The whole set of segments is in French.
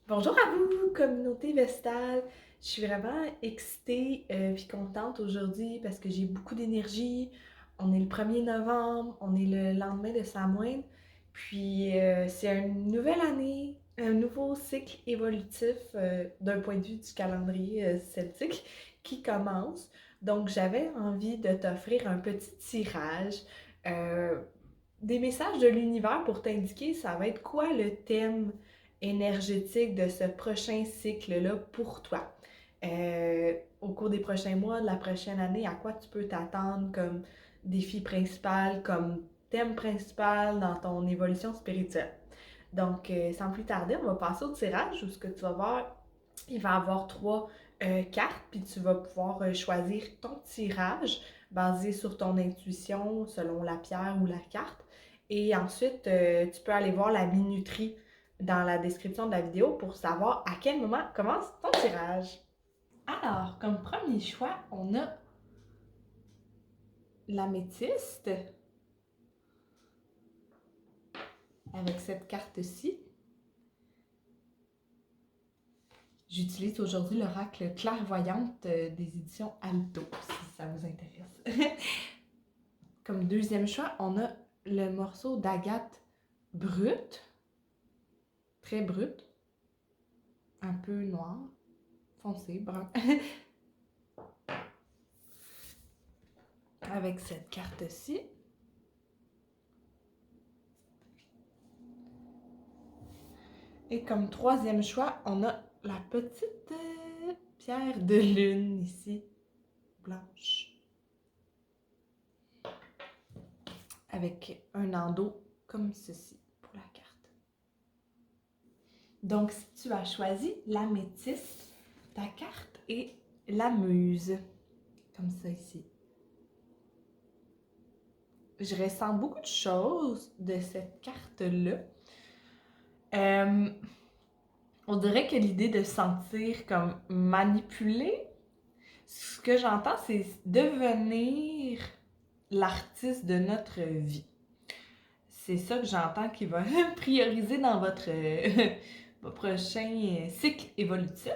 Bonjour à vous, communauté Vestale. Je suis vraiment excitée puis contente aujourd'hui parce que j'ai beaucoup d'énergie. On est le 1er novembre, on est le lendemain de Samhain. Puis c'est une nouvelle année, un nouveau cycle évolutif d'un point de vue du calendrier celtique qui commence. Donc j'avais envie de t'offrir un petit tirage, euh, des messages de l'univers pour t'indiquer ça va être quoi le thème énergétique de ce prochain cycle-là pour toi. Au cours des prochains mois, de la prochaine année, à quoi tu peux t'attendre comme défi principal, comme thème principal dans ton évolution spirituelle. Donc, sans plus tarder, on va passer au tirage où ce que tu vas voir, il va y avoir trois cartes, puis tu vas pouvoir choisir ton tirage basé sur ton intuition selon la pierre ou la carte. Et ensuite, tu peux aller voir la minuterie dans la description de la vidéo pour savoir à quel moment commence ton tirage. Alors, comme premier choix, on a l'améthyste avec cette carte-ci. J'utilise aujourd'hui l'oracle clairvoyante des éditions Alto, si ça vous intéresse. Comme deuxième choix, on a le morceau d'agate brut, très brut, un peu noir, foncé, brun, avec cette carte-ci. Et comme troisième choix, on a la petite pierre de lune ici, blanche, avec un endos comme ceci pour la carte. Donc, si tu as choisi l'améthyste, ta carte est la muse, comme ça ici. Je ressens beaucoup de choses de cette carte-là. On dirait que l'idée de se sentir comme manipulé, ce que j'entends, c'est devenir l'artiste de notre vie. C'est ça que j'entends qui va prioriser dans votre prochain cycle évolutif.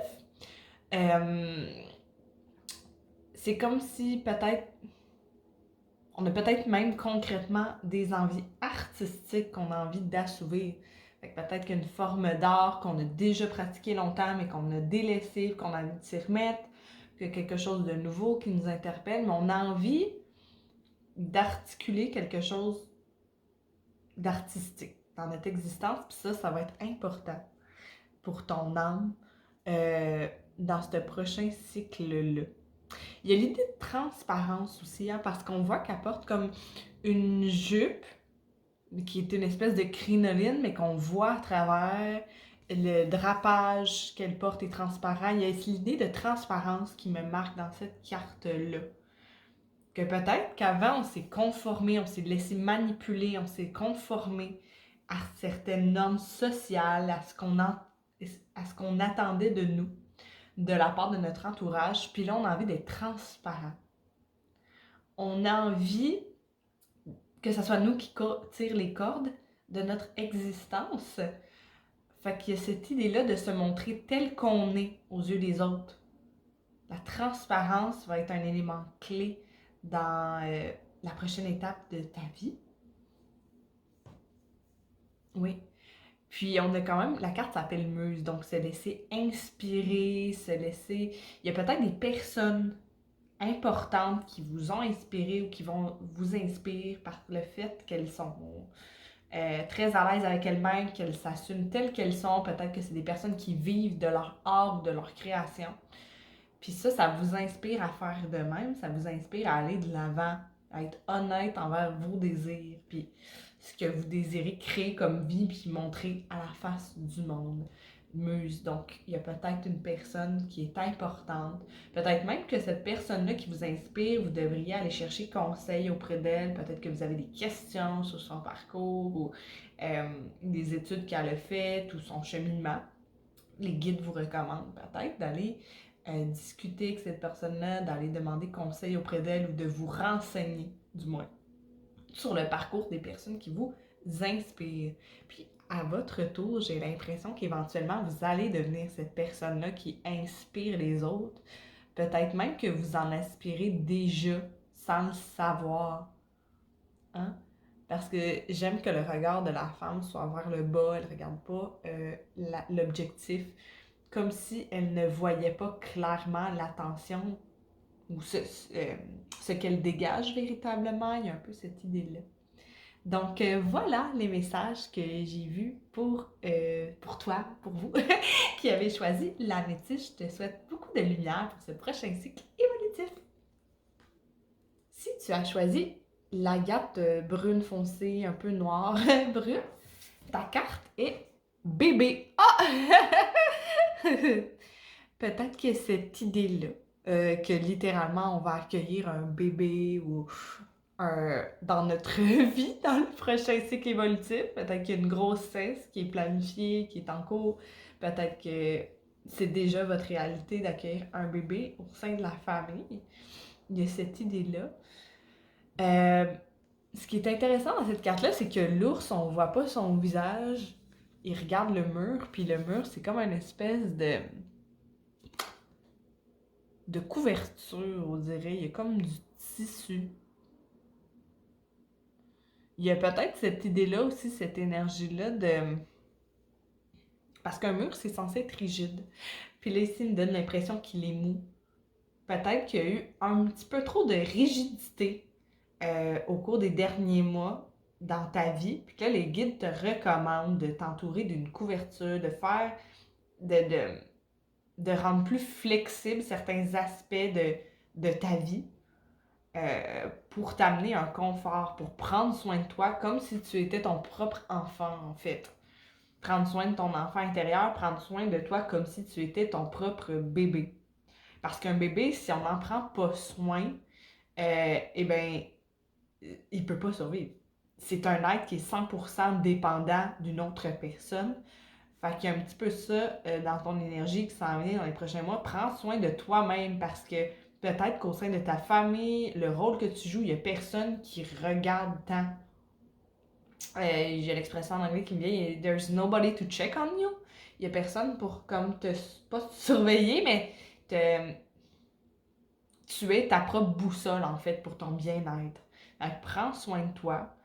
C'est comme si peut-être, on a peut-être même concrètement des envies artistiques qu'on a envie d'assouvir. Peut-être qu'une forme d'art qu'on a déjà pratiqué longtemps mais qu'on a délaissé, qu'on a envie de s'y remettre, que quelque chose de nouveau qui nous interpelle, mais on a envie d'articuler quelque chose d'artistique dans notre existence, puis ça va être important pour ton âme dans ce prochain cycle-là. Il y a l'idée de transparence aussi, hein, parce qu'on voit qu'elle porte comme une jupe qui est une espèce de crinoline, mais qu'on voit à travers le drapage qu'elle porte est transparent. Il y a l'idée de transparence qui me marque dans cette carte-là. Que peut-être qu'avant, on s'est conformé, on s'est laissé manipuler, on s'est conformé à certaines normes sociales, à ce qu'on attendait de nous, de la part de notre entourage. Puis là, on a envie d'être transparent. On a envie que ce soit nous qui tire les cordes de notre existence. Fait qu'il y a cette idée-là de se montrer tel qu'on est aux yeux des autres. La transparence va être un élément clé dans la prochaine étape de ta vie. Oui. Puis on a quand même, la carte s'appelle Muse, donc se laisser inspirer, se laisser... Il y a peut-être des personnes importantes qui vous ont inspiré ou qui vont vous inspirer par le fait qu'elles sont très à l'aise avec elles-mêmes, qu'elles s'assument telles qu'elles sont. Peut-être que c'est des personnes qui vivent de leur art ou de leur création. Puis ça vous inspire à faire de même, ça vous inspire à aller de l'avant, à être honnête envers vos désirs, puis ce que vous désirez créer comme vie, puis montrer à la face du monde. Muse. Donc, il y a peut-être une personne qui est importante. Peut-être même que cette personne-là qui vous inspire, vous devriez aller chercher conseil auprès d'elle. Peut-être que vous avez des questions sur son parcours ou des études qu'elle a faites ou son cheminement. Les guides vous recommandent peut-être d'aller discuter avec cette personne-là, d'aller demander conseil auprès d'elle ou de vous renseigner, du moins, sur le parcours des personnes qui vous inspirent. Puis à votre tour, j'ai l'impression qu'éventuellement, vous allez devenir cette personne-là qui inspire les autres. Peut-être même que vous en aspirez déjà sans le savoir. Hein? Parce que j'aime que le regard de la femme soit vers le bas, elle ne regarde pas l'objectif, comme si elle ne voyait pas clairement l'attention ou ce qu'elle dégage véritablement. Il y a un peu cette idée-là. Donc voilà les messages que j'ai vus pour toi, pour vous, qui avez choisi l'améthyste. Je te souhaite beaucoup de lumière pour ce prochain cycle évolutif. Si tu as choisi l'agate brune foncée, un peu noire brune, ta carte est bébé. Ah! Peut-être que cette idée-là, que littéralement on va accueillir un bébé ou dans notre vie, dans le prochain cycle évolutif, peut-être qu'il y a une grossesse qui est planifiée, qui est en cours, peut-être que c'est déjà votre réalité d'accueillir un bébé au sein de la famille. Il y a cette idée-là. Ce qui est intéressant dans cette carte-là, c'est que l'ours, on voit pas son visage. Il regarde le mur, puis le mur, c'est comme une espèce de couverture, on dirait. Il y a comme du tissu. Il y a peut-être cette idée-là aussi, cette énergie-là de... Parce qu'un mur, c'est censé être rigide. Puis là, ici, il me donne l'impression qu'il est mou. Peut-être qu'il y a eu un petit peu trop de rigidité au cours des derniers mois dans ta vie, puis que là, les guides te recommandent de t'entourer d'une couverture, de faire, de rendre plus flexible certains aspects de ta vie pour t'amener un confort, pour prendre soin de toi comme si tu étais ton propre enfant, en fait. Prendre soin de ton enfant intérieur, prendre soin de toi comme si tu étais ton propre bébé. Parce qu'un bébé, si on n'en prend pas soin, eh bien, il peut pas survivre. C'est un être qui est 100% dépendant d'une autre personne. Fait qu'il y a un petit peu ça dans ton énergie qui s'en vient dans les prochains mois. Prends soin de toi-même parce que peut-être qu'au sein de ta famille, le rôle que tu joues, il n'y a personne qui regarde tant. J'ai l'expression en anglais qui me vient, there's nobody to check on you. Il n'y a personne pour comme pas te surveiller, mais tu es ta propre boussole en fait pour ton bien-être. Prends soin de toi.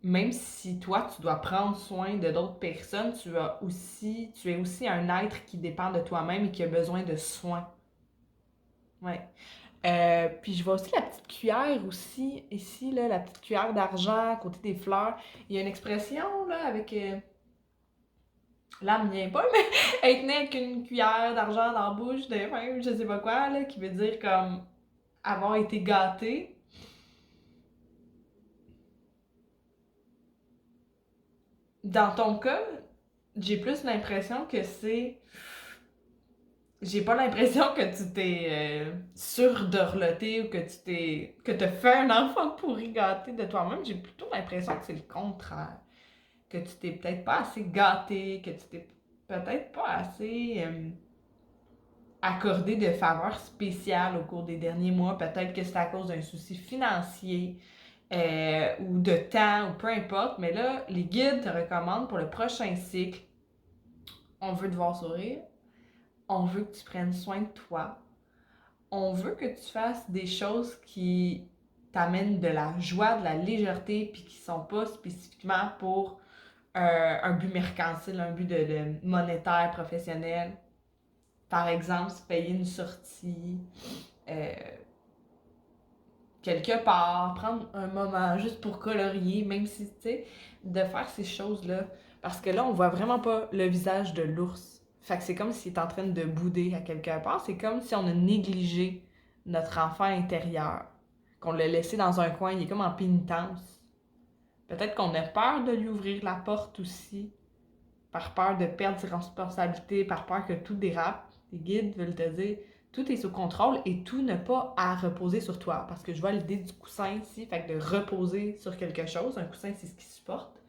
Même si toi, tu dois prendre soin de d'autres personnes, tu es aussi un être qui dépend de toi-même et qui a besoin de soins. Ouais. Puis je vois aussi la petite cuillère aussi, ici, là, la petite cuillère d'argent à côté des fleurs. Il y a une expression, là, avec... là, elle me vient pas, mais elle tenait avec une cuillère d'argent dans la bouche, de même, je sais pas quoi, là, qui veut dire comme avoir été gâté. Dans ton cas, j'ai plus l'impression que c'est... J'ai pas l'impression que tu t'es surdorloté ou que t'as fait un enfant pourri gâté de toi-même. J'ai plutôt l'impression que c'est le contraire. Que tu t'es peut-être pas assez gâté, que tu t'es peut-être pas assez accordé de faveurs spéciales au cours des derniers mois. Peut-être que c'est à cause d'un souci financier ou de temps ou peu importe. Mais là, les guides te recommandent pour le prochain cycle, on veut te voir sourire. On veut que tu prennes soin de toi. On veut que tu fasses des choses qui t'amènent de la joie, de la légèreté, puis qui sont pas spécifiquement pour un but mercantile, un but de monétaire, professionnel. Par exemple, se payer une sortie euh, quelque part, prendre un moment juste pour colorier, même si, tu sais, de faire ces choses-là. Parce que là, on voit vraiment pas le visage de l'ours. Fait que c'est comme s'il est en train de bouder à quelque part. C'est comme si on a négligé notre enfant intérieur. Qu'on l'a laissé dans un coin, il est comme en pénitence. Peut-être qu'on a peur de lui ouvrir la porte aussi. Par peur de perdre ses responsabilités, par peur que tout dérape. Les guides veulent te dire, tout est sous contrôle et tout n'a pas à reposer sur toi. Parce que je vois l'idée du coussin ici, fait que de reposer sur quelque chose. Un coussin, c'est ce qui supporte.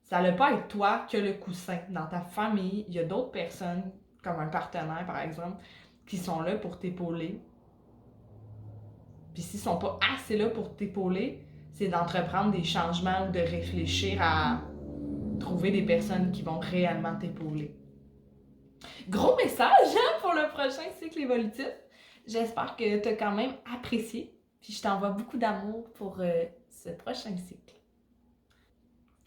Ça n'a pas être toi que le coussin. Dans ta famille, il y a d'autres personnes, comme un partenaire par exemple, qui sont là pour t'épauler. Puis s'ils sont pas assez là pour t'épauler, c'est d'entreprendre des changements ou de réfléchir à trouver des personnes qui vont réellement t'épauler. Gros message pour le prochain cycle évolutif. J'espère que tu as quand même apprécié. Puis je t'envoie beaucoup d'amour pour ce prochain cycle.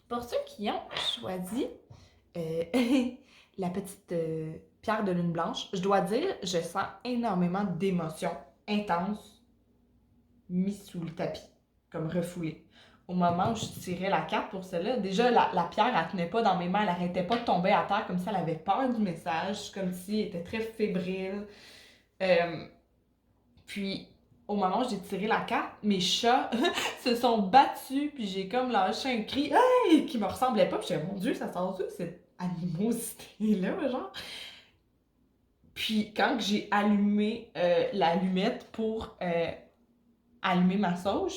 Pour ceux qui ont choisi la petite pierre de lune blanche, je dois dire, je sens énormément d'émotions intenses mises sous le tapis, comme refoulées. Au moment où je tirais la carte pour celle-là, déjà la pierre, elle tenait pas dans mes mains, elle arrêtait pas de tomber à terre comme si elle avait peur du message, comme si elle était très fébrile. Puis, au moment où j'ai tiré la carte, mes chats se sont battus, puis j'ai comme lâché un cri hey! Qui me ressemblait pas. Puis j'ai dit, mon Dieu, ça sort d'où cette animosité-là, genre? Puis, quand j'ai allumé l'allumette pour allumer ma sauge,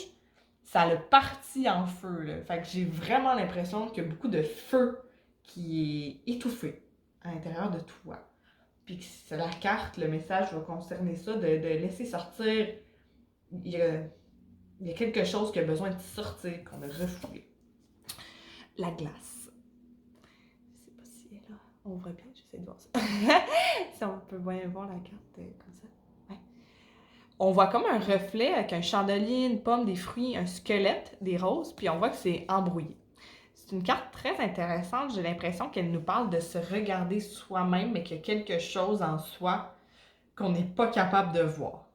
ça a parti en feu, là. Fait que j'ai vraiment l'impression qu'il y a beaucoup de feu qui est étouffé à l'intérieur de toi. Puis que la carte, le message va concerner ça, de laisser sortir. Il y a quelque chose qui a besoin de sortir, qu'on a refoulé. La glace. Je sais pas si elle est là. On voit bien, j'essaie de voir ça. Si on peut bien voir la carte comme ça. Ouais. On voit comme un reflet avec un chandelier, une pomme, des fruits, un squelette, des roses, puis on voit que c'est embrouillé. C'est une carte très intéressante. J'ai l'impression qu'elle nous parle de se regarder soi-même, mais qu'il y a quelque chose en soi qu'on n'est pas capable de voir.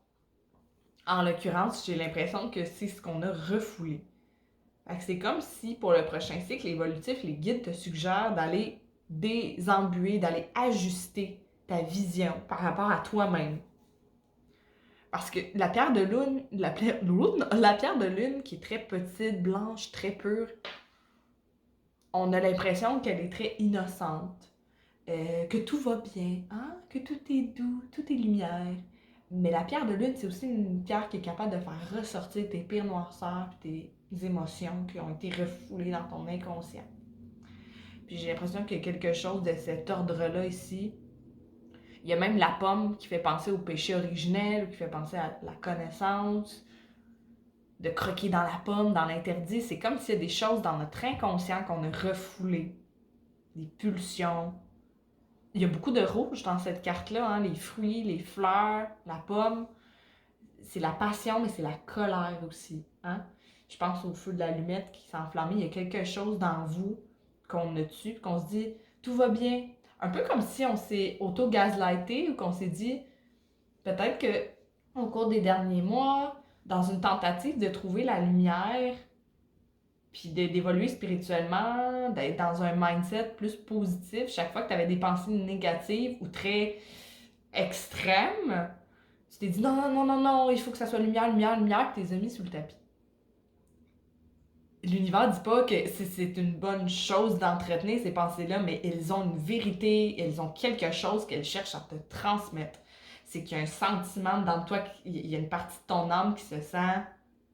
En l'occurrence, j'ai l'impression que c'est ce qu'on a refoulé. C'est comme si, pour le prochain cycle évolutif, les guides te suggèrent d'aller désembuer, d'aller ajuster ta vision par rapport à toi-même. Parce que la pierre de lune, la pierre de lune qui est très petite, blanche, très pure, on a l'impression qu'elle est très innocente, que tout va bien, hein? Que tout est doux, tout est lumière. Mais la pierre de lune, c'est aussi une pierre qui est capable de faire ressortir tes pires noirceurs et tes émotions qui ont été refoulées dans ton inconscient. Puis j'ai l'impression qu'il y a quelque chose de cet ordre-là ici. Il y a même la pomme qui fait penser au péché originel, qui fait penser à la connaissance, de croquer dans la pomme, dans l'interdit. C'est comme s'il y a des choses dans notre inconscient qu'on a refoulées. Des pulsions. Il y a beaucoup de rouge dans cette carte-là, hein? Les fruits, les fleurs, la pomme. C'est la passion, mais c'est la colère aussi. Hein? Je pense au feu de l'allumette qui s'est enflammé. Il y a quelque chose dans vous qu'on a tué, qu'on se dit tout va bien. Un peu comme si on s'est auto-gaslighté ou qu'on s'est dit peut-être que au cours des derniers mois, dans une tentative de trouver la lumière, puis d'évoluer spirituellement, d'être dans un mindset plus positif, chaque fois que tu avais des pensées négatives ou très extrêmes, tu t'es dit non, non, non, non, non, il faut que ça soit lumière, lumière, lumière, puis tu les as mis sous le tapis. L'univers dit pas que c'est une bonne chose d'entretenir ces pensées-là, mais elles ont une vérité, elles ont quelque chose qu'elles cherchent à te transmettre. C'est qu'il y a un sentiment dans toi, il y a une partie de ton âme qui se sent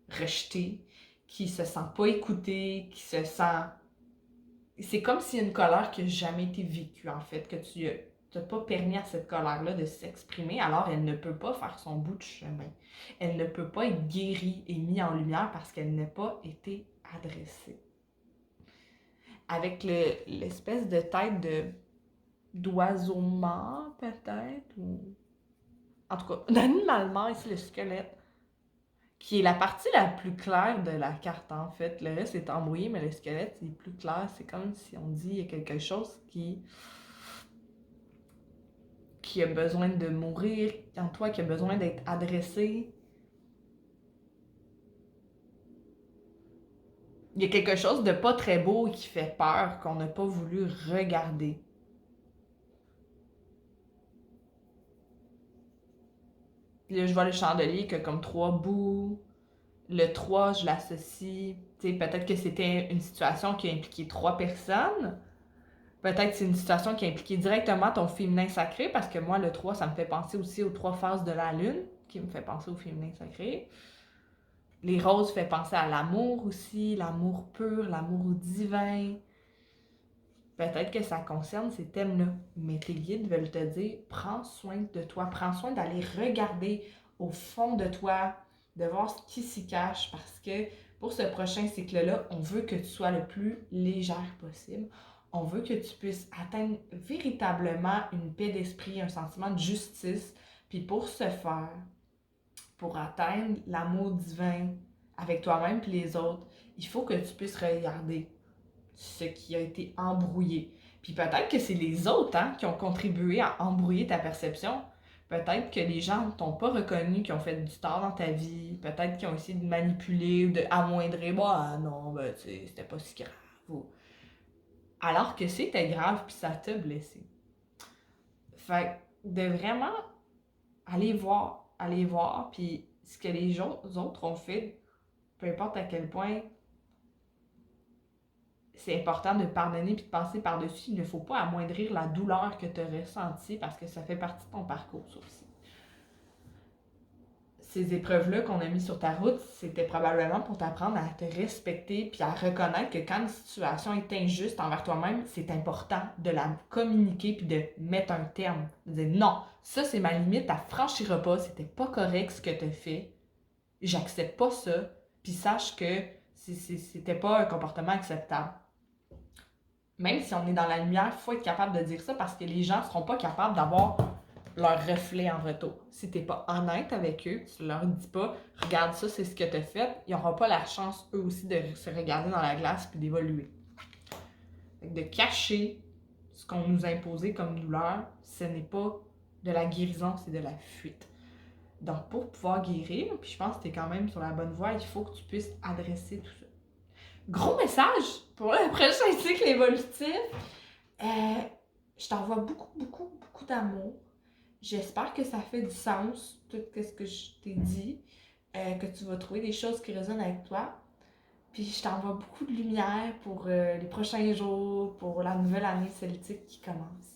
rejetée, qui se sent pas écoutée, qui se sent... C'est comme s'il y a une colère qui n'a jamais été vécue, en fait, que tu n'as pas permis à cette colère-là de s'exprimer, alors elle ne peut pas faire son bout de chemin. Elle ne peut pas être guérie et mise en lumière parce qu'elle n'a pas été adressée. Avec l'espèce de tête d'oiseau mort, peut-être, ou... En tout cas, d'animal mort, ici, le squelette, qui est la partie la plus claire de la carte, en fait. Le reste est embrouillé, mais le squelette, c'est plus clair. C'est comme si on dit il y a quelque chose qui a besoin de mourir en toi, qui a besoin d'être adressé. Il y a quelque chose de pas très beau et qui fait peur, qu'on n'a pas voulu regarder. Puis là, je vois le chandelier qui a comme 3 bouts. Le 3, je l'associe. Tu sais, peut-être que c'était une situation qui a impliqué 3 personnes. Peut-être que c'est une situation qui a impliqué directement ton féminin sacré, parce que moi, le 3, ça me fait penser aussi aux 3 phases de la lune, qui me fait penser au féminin sacré. Les roses fait penser à l'amour aussi, l'amour pur, l'amour divin. Peut-être que ça concerne ces thèmes-là, mais tes guides veulent te dire, prends soin de toi, prends soin d'aller regarder au fond de toi, de voir ce qui s'y cache, parce que pour ce prochain cycle-là, on veut que tu sois le plus légère possible. on veut que tu puisses atteindre véritablement une paix d'esprit, un sentiment de justice. Puis pour ce faire, pour atteindre l'amour divin avec toi-même et les autres, il faut que tu puisses regarder ce qui a été embrouillé. Puis peut-être que c'est les autres qui ont contribué à embrouiller ta perception. Peut-être que les gens ne t'ont pas reconnu, qui ont fait du tort dans ta vie. Peut-être qu'ils ont essayé de manipuler, de amoindrir. Bah non, ben tu sais, c'était pas si grave. Alors que c'était grave puis ça t'a blessé. Fait de vraiment aller voir, puis ce que les autres ont fait, peu importe à quel point c'est important de pardonner puis de passer par-dessus, il ne faut pas amoindrir la douleur que tu as ressentie parce que ça fait partie de ton parcours, ça aussi. Ces épreuves-là qu'on a mis sur ta route, c'était probablement pour t'apprendre à te respecter puis à reconnaître que quand une situation est injuste envers toi-même, c'est important de la communiquer puis de mettre un terme. De dire non, ça c'est ma limite, tu franchiras pas, c'était pas correct ce que tu as fait, j'accepte pas ça, puis sache que c'était pas un comportement acceptable. Même si on est dans la lumière, il faut être capable de dire ça parce que les gens ne seront pas capables d'avoir leur reflet en retour. Si tu n'es pas honnête avec eux, tu leur dis pas « Regarde ça, c'est ce que tu as fait », ils n'auront pas la chance, eux aussi, de se regarder dans la glace et d'évoluer. De cacher ce qu'on nous a imposé comme douleur, ce n'est pas de la guérison, c'est de la fuite. Donc, pour pouvoir guérir, puis je pense que tu es quand même sur la bonne voie, il faut que tu puisses adresser tout ça. Gros message pour le prochain cycle évolutif. Je t'envoie beaucoup d'amour. J'espère que ça fait du sens, tout ce que je t'ai dit, que tu vas trouver des choses qui résonnent avec toi. Puis je t'envoie beaucoup de lumière pour les prochains jours, pour la nouvelle année celtique qui commence.